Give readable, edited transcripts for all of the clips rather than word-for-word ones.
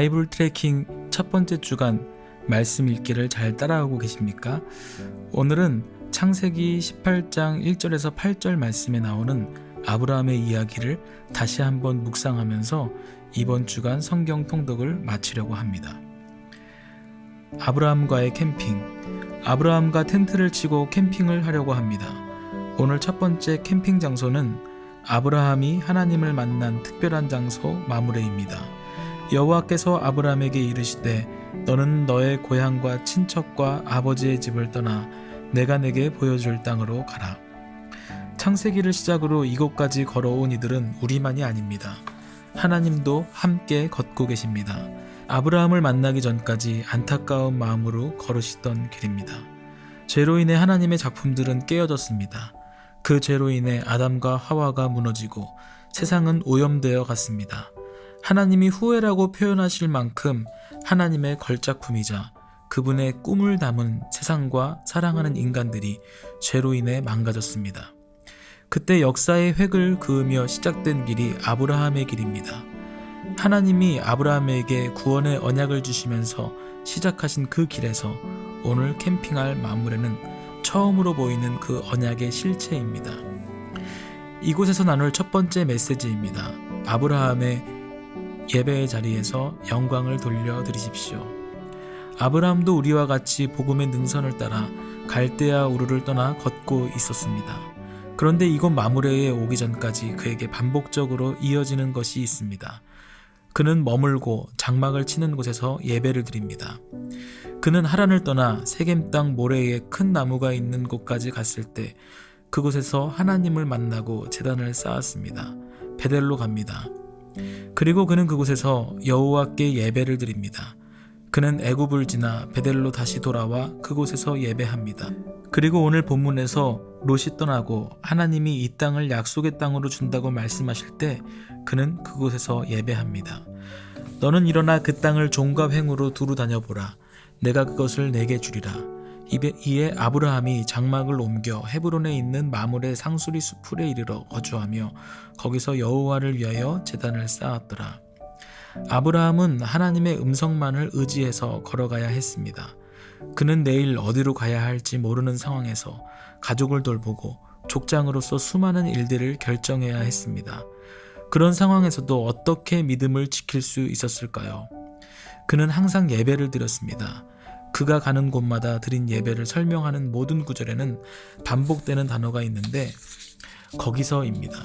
바이블 트래킹 첫 번째 주간 말씀 읽기를 잘 따라오고 계십니까? 오늘은 창세기 18장 1절에서 8절 말씀에 나오는 아브라함의 이야기를 다시 한번 묵상하면서 이번 주간 성경 통독을 마치려고 합니다. 아브라함과의 캠핑. 아브라함과 텐트를 치고 캠핑을 하려고 합니다. 오늘 첫 번째 캠핑 장소는 아브라함이 하나님을 만난 특별한 장소 마므레입니다. 여호와께서 아브라함에게 이르시되 너는 너의 고향과 친척과 아버지의 집을 떠나 내가 내게 보여줄 땅으로 가라. 창세기를 시작으로 이곳까지 걸어온 이들은 우리만이 아닙니다. 하나님도 함께 걷고 계십니다. 아브라함을 만나기 전까지 안타까운 마음으로 걸으시던 길입니다. 죄로 인해 하나님의 작품들은 깨어졌습니다. 그 죄로 인해 아담과 하와가 무너지고 세상은 오염되어 갔습니다. 하나님이 후회라고 표현하실 만큼 하나님의 걸작품이자 그분의 꿈을 담은 세상과 사랑하는 인간들이 죄로 인해 망가졌습니다. 그때 역사의 획을 그으며 시작된 길이 아브라함의 길입니다. 하나님이 아브라함에게 구원의 언약을 주시면서 시작하신 그 길에서 오늘 캠핑할 마므레는 처음으로 보이는 그 언약의 실체입니다. 이곳에서 나눌 첫 번째 메시지입니다. 아브라함의 예배의 자리에서 영광을 돌려드리십시오. 아브라함도 우리와 같이 복음의 능선을 따라 갈대아 우르를 떠나 걷고 있었습니다. 그런데 이곳 마므레에 오기 전까지 그에게 반복적으로 이어지는 것이 있습니다. 그는 머물고 장막을 치는 곳에서 예배를 드립니다. 그는 하란을 떠나 세겜 땅 모래에 큰 나무가 있는 곳까지 갔을 때 그곳에서 하나님을 만나고 제단을 쌓았습니다. 베델로 갑니다. 그리고 그는 그곳에서 여호와께 예배를 드립니다. 그는 애굽을 지나 베델로 다시 돌아와 그곳에서 예배합니다. 그리고 오늘 본문에서 롯이 떠나고 하나님이 이 땅을 약속의 땅으로 준다고 말씀하실 때 그는 그곳에서 예배합니다. 너는 일어나 그 땅을 종과 횡으로 두루 다녀보라. 내가 그것을 내게 주리라. 이에 아브라함이 장막을 옮겨 헤브론에 있는 마므레 상수리 수풀에 이르러 거주하며 거기서 여호와를 위하여 제단을 쌓았더라. 아브라함은 하나님의 음성만을 의지해서 걸어가야 했습니다. 그는 내일 어디로 가야 할지 모르는 상황에서 가족을 돌보고 족장으로서 수많은 일들을 결정해야 했습니다. 그런 상황에서도 어떻게 믿음을 지킬 수 있었을까요? 그는 항상 예배를 드렸습니다. 그가 가는 곳마다 드린 예배를 설명하는 모든 구절에는 반복되는 단어가 있는데 거기서입니다.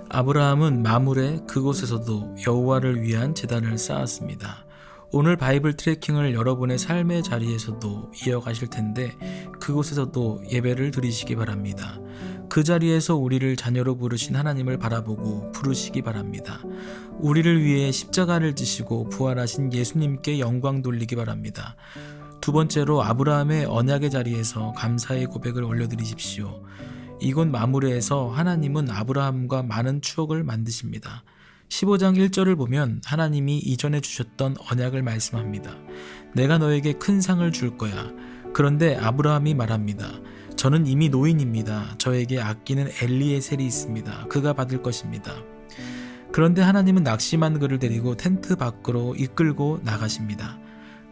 아브라함은 마므레 그곳에서도 여호와를 위한 제단을 쌓았습니다. 오늘 바이블 트래킹을 여러분의 삶의 자리에서도 이어가실 텐데 그곳에서도 예배를 드리시기 바랍니다. 그 자리에서 우리를 자녀로 부르신 하나님을 바라보고 부르시기 바랍니다. 우리를 위해 십자가를 지시고 부활하신 예수님께 영광 돌리기 바랍니다. 두 번째로 아브라함의 언약의 자리에서 감사의 고백을 올려드리십시오. 이곳 마므레에서 하나님은 아브라함과 많은 추억을 만드십니다. 15장 1절을 보면 하나님이 이전에 주셨던 언약을 말씀합니다. 내가 너에게 큰 상을 줄 거야. 그런데 아브라함이 말합니다. 저는 이미 노인입니다. 저에게 아끼는 엘리에셀이 있습니다. 그가 받을 것입니다. 그런데 하나님은 낙심한 그를 데리고 텐트 밖으로 이끌고 나가십니다.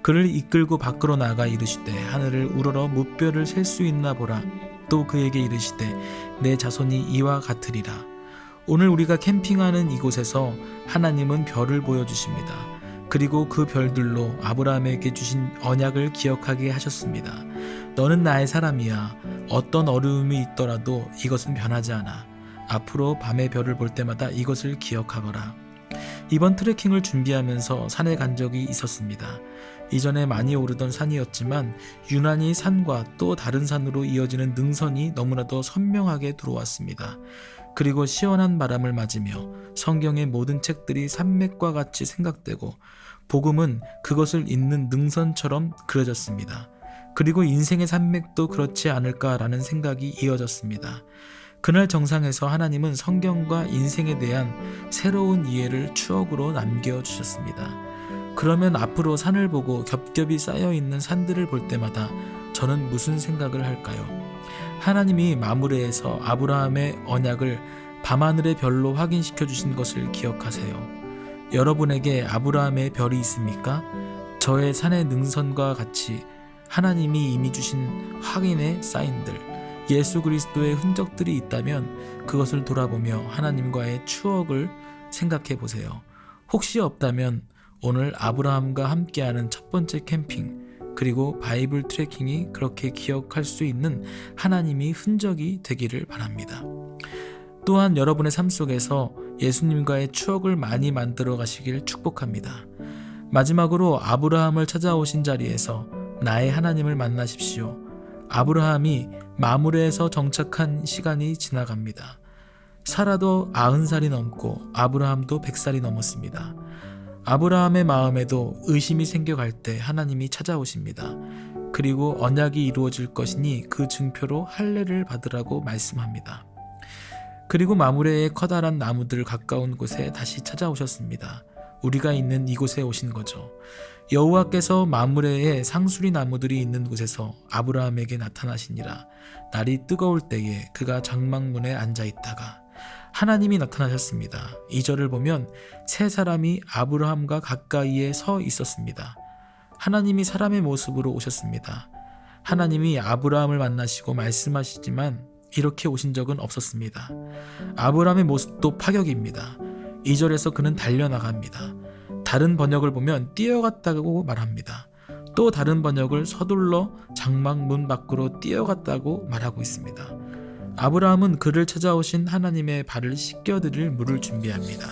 그를 이끌고 밖으로 나가 이르시되 하늘을 우러러 무뼈를 셀 수 있나 보라. 또 그에게 이르시되 내 자손이 이와 같으리라. 오늘 우리가 캠핑하는 이곳에서 하나님은 별을 보여주십니다. 그리고 그 별들로 아브라함에게 주신 언약을 기억하게 하셨습니다. 너는 나의 사람이야. 어떤 어려움이 있더라도 이것은 변하지 않아. 앞으로 밤의 별을 볼 때마다 이것을 기억하거라. 이번 트레킹을 준비하면서 산에 간 적이 있었습니다. 이전에 많이 오르던 산이었지만 유난히 산과 또 다른 산으로 이어지는 능선이 너무나도 선명하게 들어왔습니다. 그리고 시원한 바람을 맞으며 성경의 모든 책들이 산맥과 같이 생각되고 복음은 그것을 잇는 능선처럼 그려졌습니다. 그리고 인생의 산맥도 그렇지 않을까라는 생각이 이어졌습니다. 그날 정상에서 하나님은 성경과 인생에 대한 새로운 이해를 추억으로 남겨주셨습니다. 그러면 앞으로 산을 보고 겹겹이 쌓여있는 산들을 볼 때마다 저는 무슨 생각을 할까요? 하나님이 마므레에서 아브라함의 언약을 밤하늘의 별로 확인시켜 주신 것을 기억하세요. 여러분에게 아브라함의 별이 있습니까? 저의 산의 능선과 같이 하나님이 이미 주신 확인의 사인들, 예수 그리스도의 흔적들이 있다면 그것을 돌아보며 하나님과의 추억을 생각해 보세요. 혹시 없다면 오늘 아브라함과 함께하는 첫 번째 캠핑, 그리고 바이블 트래킹이 그렇게 기억할 수 있는 하나님의 흔적이 되기를 바랍니다. 또한 여러분의 삶 속에서 예수님과의 추억을 많이 만들어 가시길 축복합니다. 마지막으로 아브라함을 찾아오신 자리에서 나의 하나님을 만나십시오. 아브라함이 마므레에서 정착한 시간이 지나갑니다. 사라도 90살이 넘고 아브라함도 100살이 넘었습니다. 아브라함의 마음에도 의심이 생겨갈 때 하나님이 찾아오십니다. 그리고 언약이 이루어질 것이니 그 증표로 할례를 받으라고 말씀합니다. 그리고 마므레의 커다란 나무들 가까운 곳에 다시 찾아오셨습니다. 우리가 있는 이곳에 오신 거죠. 여호와께서 마므레에 상수리 나무들이 있는 곳에서 아브라함에게 나타나시니라. 날이 뜨거울 때에 그가 장막문에 앉아 있다가 하나님이 나타나셨습니다. 2절을 보면 세 사람이 아브라함과 가까이에 서 있었습니다. 하나님이 사람의 모습으로 오셨습니다. 하나님이 아브라함을 만나시고 말씀하시지만 이렇게 오신 적은 없었습니다. 아브라함의 모습도 파격입니다. 2절에서 그는 달려나갑니다. 다른 번역을 보면 뛰어갔다고 말합니다. 또 다른 번역을 서둘러 장막문 밖으로 뛰어갔다고 말하고 있습니다. 아브라함은 그를 찾아오신 하나님의 발을 씻겨드릴 물을 준비합니다.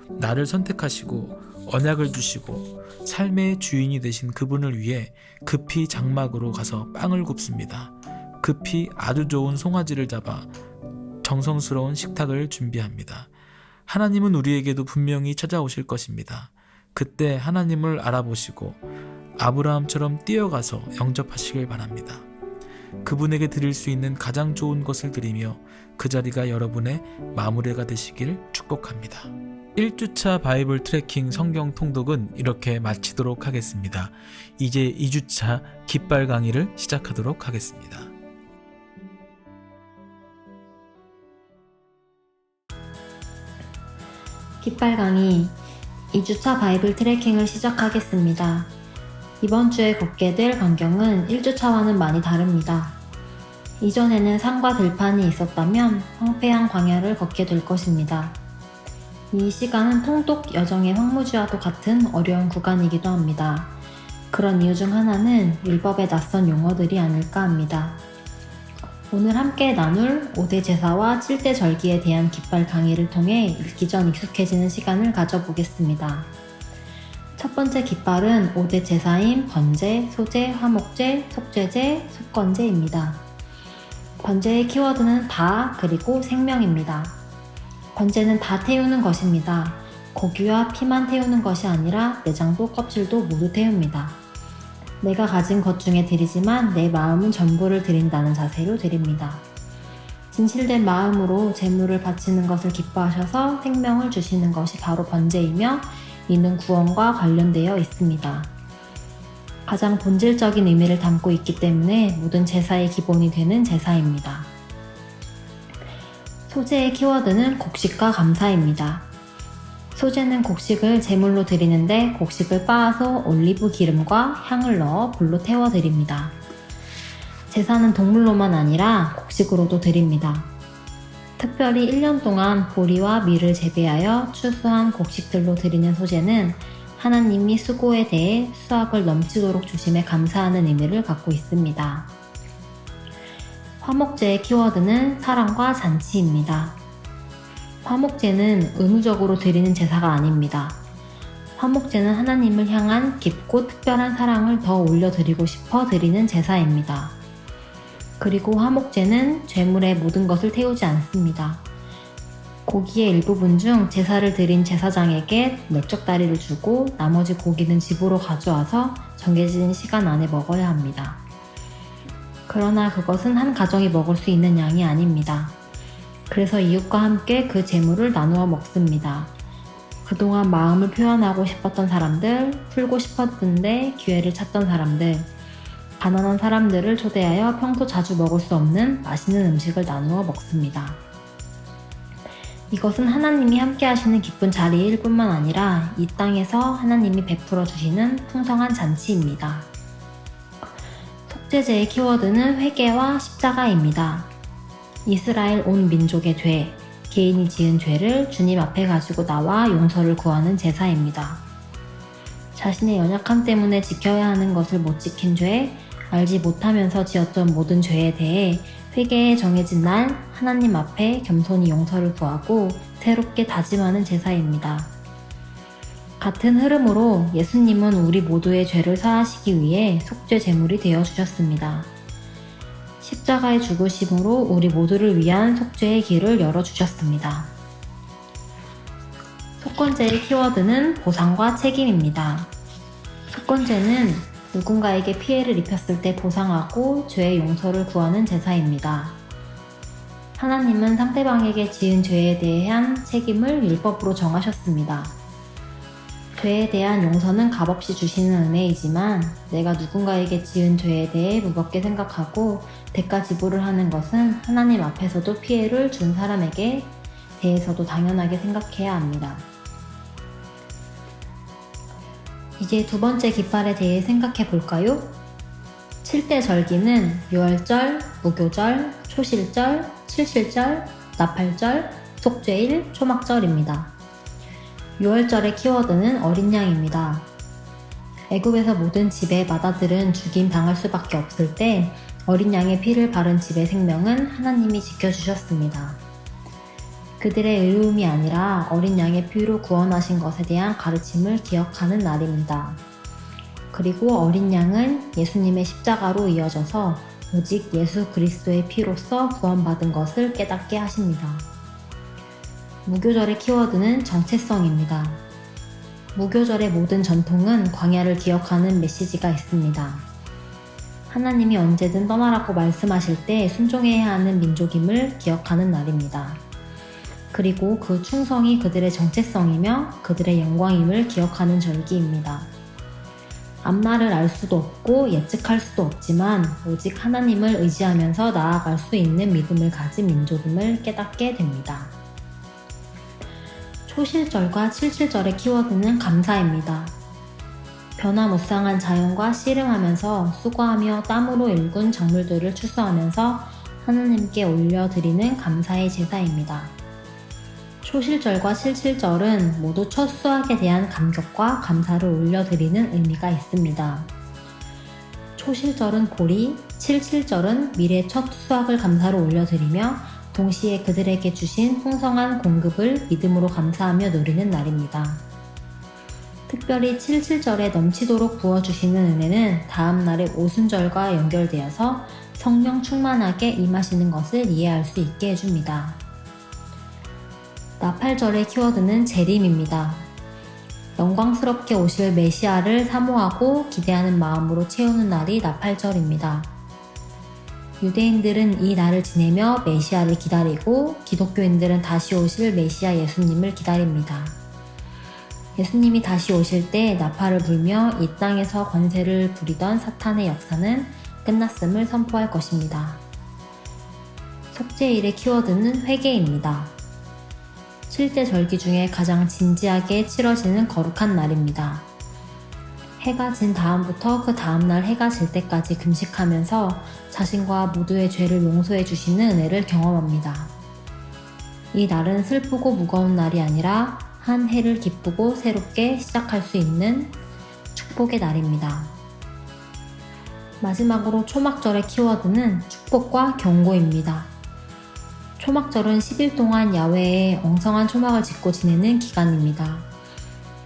나를 선택하시고 언약을 주시고 삶의 주인이 되신 그분을 위해 급히 장막으로 가서 빵을 굽습니다. 급히 아주 좋은 송아지를 잡아 정성스러운 식탁을 준비합니다. 하나님은 우리에게도 분명히 찾아오실 것입니다. 그때 하나님을 알아보시고 아브라함처럼 뛰어가서 영접하시길 바랍니다. 그분에게 드릴 수 있는 가장 좋은 것을 드리며 그 자리가 여러분의 마무리가 되시길 축복합니다. 1주차 바이블 트래킹 성경 통독은 이렇게 마치도록 하겠습니다. 이제 2주차 깃발 강의를 시작하도록 하겠습니다. 깃발 강의 2주차 바이블 트래킹을 시작하겠습니다. 이번 주에 걷게 될 광경은 1주차와는 많이 다릅니다. 이전에는 산과 들판이 있었다면 황폐한 광야를 걷게 될 것입니다. 이 시간은 통독 여정의 황무지와도 같은 어려운 구간이기도 합니다. 그런 이유 중 하나는 율법의 낯선 용어들이 아닐까 합니다. 오늘 함께 나눌 5대 제사와 7대 절기에 대한 깃발 강의를 통해 읽기 전 익숙해지는 시간을 가져보겠습니다. 첫 번째 깃발은 5대 제사인 번제, 소제, 화목제, 속죄제, 속건제입니다. 번제의 키워드는 다 그리고 생명입니다. 번제는 다 태우는 것입니다. 고기와 피만 태우는 것이 아니라 내장도 껍질도 모두 태웁니다. 내가 가진 것 중에 드리지만 내 마음은 전부를 드린다는 자세로 드립니다. 진실된 마음으로 제물을 바치는 것을 기뻐하셔서 생명을 주시는 것이 바로 번제이며 이는 구원과 관련되어 있습니다. 가장 본질적인 의미를 담고 있기 때문에 모든 제사의 기본이 되는 제사입니다. 소제의 키워드는 곡식과 감사입니다. 소제는 곡식을 제물로 드리는데 곡식을 빻아서 올리브 기름과 향을 넣어 불로 태워 드립니다. 제사는 동물로만 아니라 곡식으로도 드립니다. 특별히 1년 동안 보리와 밀을 재배하여 추수한 곡식들로 드리는 소제는 하나님이 수고에 대해 수확을 넘치도록 주심에 감사하는 의미를 갖고 있습니다. 화목제의 키워드는 사랑과 잔치입니다. 화목제는 의무적으로 드리는 제사가 아닙니다. 화목제는 하나님을 향한 깊고 특별한 사랑을 더 올려드리고 싶어 드리는 제사입니다. 그리고 화목제는 죄물의 모든 것을 태우지 않습니다. 고기의 일부분 중 제사를 드린 제사장에게 넓적다리를 주고 나머지 고기는 집으로 가져와서 정해진 시간 안에 먹어야 합니다. 그러나 그것은 한 가정이 먹을 수 있는 양이 아닙니다. 그래서 이웃과 함께 그 제물을 나누어 먹습니다. 그동안 마음을 표현하고 싶었던 사람들, 풀고 싶었는데 기회를 찾던 사람들, 가난한 사람들을 초대하여 평소 자주 먹을 수 없는 맛있는 음식을 나누어 먹습니다. 이것은 하나님이 함께 하시는 기쁜 자리일 뿐만 아니라 이 땅에서 하나님이 베풀어 주시는 풍성한 잔치입니다. 속죄제의 키워드는 회개와 십자가입니다. 이스라엘 온 민족의 죄, 개인이 지은 죄를 주님 앞에 가지고 나와 용서를 구하는 제사입니다. 자신의 연약함 때문에 지켜야 하는 것을 못 지킨 죄, 알지 못하면서 지었던 모든 죄에 대해 회개에 정해진 날 하나님 앞에 겸손히 용서를 구하고 새롭게 다짐하는 제사입니다. 같은 흐름으로 예수님은 우리 모두의 죄를 사하시기 위해 속죄 제물이 되어 주셨습니다. 십자가의 죽으심으로 우리 모두를 위한 속죄의 길을 열어주셨습니다. 속건제의 키워드는 보상과 책임입니다. 속건제는 누군가에게 피해를 입혔을 때 보상하고 죄의 용서를 구하는 제사입니다. 하나님은 상대방에게 지은 죄에 대한 책임을 율법으로 정하셨습니다. 죄에 대한 용서는 값없이 주시는 은혜이지만 내가 누군가에게 지은 죄에 대해 무겁게 생각하고 대가 지불을 하는 것은 하나님 앞에서도 피해를 준 사람에게 대해서도 당연하게 생각해야 합니다. 이제 두 번째 깃발에 대해 생각해 볼까요? 7대 절기는 유월절, 무교절, 초실절, 칠실절, 나팔절, 속죄일, 초막절입니다. 유월절의 키워드는 어린 양입니다. 애굽에서 모든 집의 맏아들은 죽임 당할 수밖에 없을 때 어린 양의 피를 바른 집의 생명은 하나님이 지켜주셨습니다. 그들의 의로움이 아니라 어린 양의 피로 구원하신 것에 대한 가르침을 기억하는 날입니다. 그리고 어린 양은 예수님의 십자가로 이어져서 오직 예수 그리스도의 피로써 구원받은 것을 깨닫게 하십니다. 무교절의 키워드는 정체성입니다. 무교절의 모든 전통은 광야를 기억하는 메시지가 있습니다. 하나님이 언제든 떠나라고 말씀하실 때 순종해야 하는 민족임을 기억하는 날입니다. 그리고 그 충성이 그들의 정체성이며 그들의 영광임을 기억하는 절기입니다. 앞날을 알 수도 없고 예측할 수도 없지만 오직 하나님을 의지하면서 나아갈 수 있는 믿음을 가진 민족임을 깨닫게 됩니다. 초실절과 칠칠절의 키워드는 감사입니다. 변화무쌍한 자연과 씨름하면서 수고하며 땀으로 일군 작물들을 추수하면서 하나님께 올려드리는 감사의 제사입니다. 초실절과 칠칠절은 모두 첫 수확에 대한 감격과 감사를 올려드리는 의미가 있습니다. 초실절은 보리, 칠칠절은 미래 첫 수확을 감사로 올려드리며 동시에 그들에게 주신 풍성한 공급을 믿음으로 감사하며 누리는 날입니다. 특별히 칠칠절에 넘치도록 부어주시는 은혜는 다음 날의 오순절과 연결되어서 성령 충만하게 임하시는 것을 이해할 수 있게 해줍니다. 나팔절의 키워드는 재림입니다. 영광스럽게 오실 메시아를 사모하고 기대하는 마음으로 채우는 날이 나팔절입니다. 유대인들은 이 날을 지내며 메시아를 기다리고 기독교인들은 다시 오실 메시아 예수님을 기다립니다. 예수님이 다시 오실 때 나팔을 불며 이 땅에서 권세를 부리던 사탄의 역사는 끝났음을 선포할 것입니다. 속죄일의 키워드는 회개입니다. 7대 절기 중에 가장 진지하게 치러지는 거룩한 날입니다. 해가 진 다음부터 그 다음날 해가 질 때까지 금식하면서 자신과 모두의 죄를 용서해 주시는 은혜를 경험합니다. 이 날은 슬프고 무거운 날이 아니라 한 해를 기쁘고 새롭게 시작할 수 있는 축복의 날입니다. 마지막으로 초막절의 키워드는 축복과 경고입니다. 초막절은 10일 동안 야외에 엉성한 초막을 짓고 지내는 기간입니다.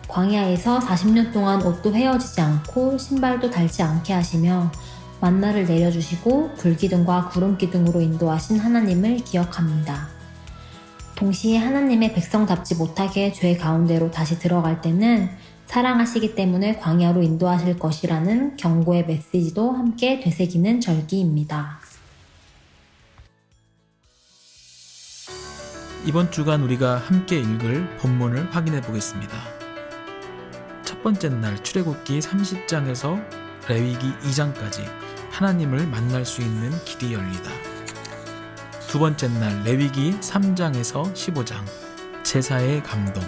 광야에서 40년 동안 옷도 헤어지지 않고 신발도 닳지 않게 하시며 만나를 내려주시고 불기둥과 구름기둥으로 인도하신 하나님을 기억합니다. 동시에 하나님의 백성답지 못하게 죄 가운데로 다시 들어갈 때는 사랑하시기 때문에 광야로 인도하실 것이라는 경고의 메시지도 함께 되새기는 절기입니다. 이번 주간 우리가 함께 읽을 본문을 확인해 보겠습니다. 첫 번째 날 출애굽기 30장에서 레위기 2장까지 하나님을 만날 수 있는 길이 열리다. 두 번째 날 레위기 3장에서 15장 제사의 감동.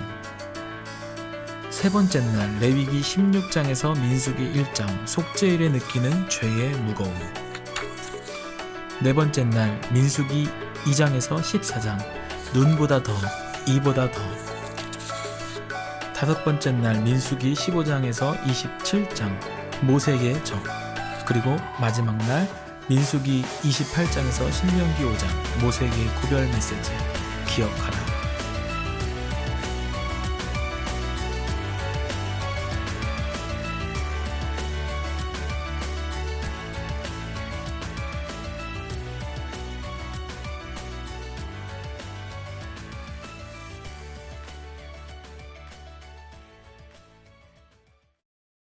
세 번째 날 레위기 16장에서 민수기 1장 속죄일에 느끼는 죄의 무거움. 네 번째 날 민수기 2장에서 14장 눈보다 더, 이보다 더. 다섯 번째 날 민수기 15장에서 27장 모세의 적. 그리고 마지막 날 민수기 28장에서 신명기 5장 모세의 구별 메시지 기억하라.